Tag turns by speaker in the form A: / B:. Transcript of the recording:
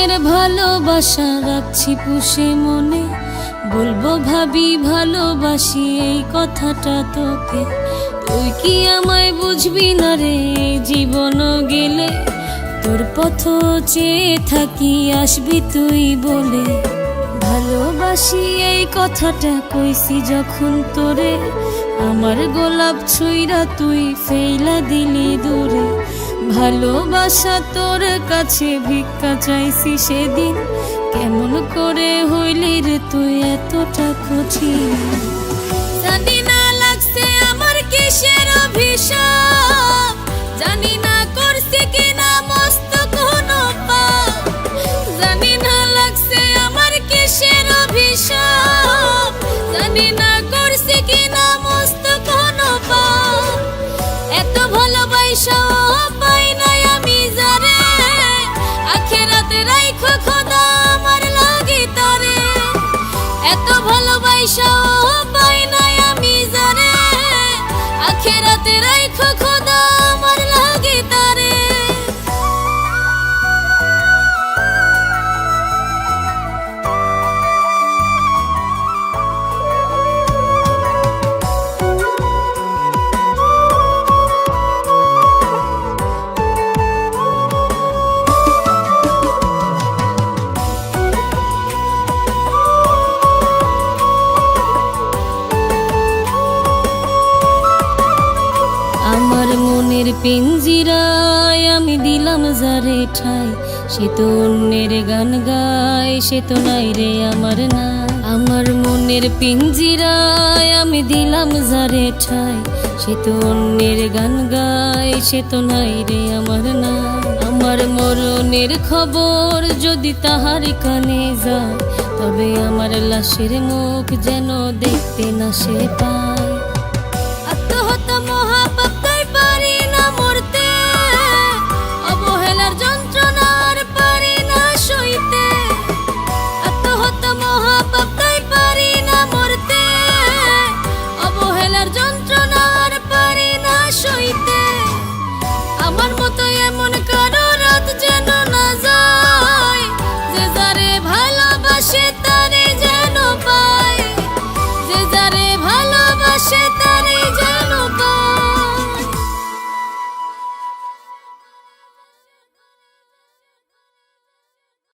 A: জীবনের ভালোবাসা রাখছি পুষে মনে, বলবো ভাবি ভালোবাসি এই কথাটা তোকে। তুই কি আমায় বুঝবি না রে, জীবন গেলে তোর পথ চেয়ে থাকি আসবি তুই বলে। ভালোবাসি এই কথাটা কইছি যখন তোরে, আমার গোলাপ ছুঁইরা তুই ফেইলা দিলি দূরে। ভালোবাসা তোর কাছে ভিক্ষা চাইছি সেদিন, কেমন করে হইলি রে তুই এতটা কঠিন। জানি না লাগছে আমার কিসের অভিশাপ, জানি না করছি কিনা মস্ত কোনো পাপ। জানি না লাগছে আমার কিসের অভিশাপ, জানি না করছি কিনা মস্ত কোনো পাপ। এত ভালোবাসা পাই নাই আমি যারে, আখেরাতে রাইখো খোদা আমার লাগি তারে। এত ভালোবাসা পাই নাই আমি যারে, আখেরাতে রাইখো খোদা আমার লাগি তারে। আমার মনের পিঞ্জিরায় আমি দিলাম যারে ঠাই, সে তো অন্যের গান গায়, সে তো নাই রে আমার না। আমার মনের পিঞ্জিরায় আমি দিলাম যারে ঠাই, সে তো অন্যের গান গায়, সে তো নাই রে আমার না। আমার মরণের খবর যদি তাহার কানে যায়, তবে আমার লাশের মুখ যেন দেখতে না সে পায়।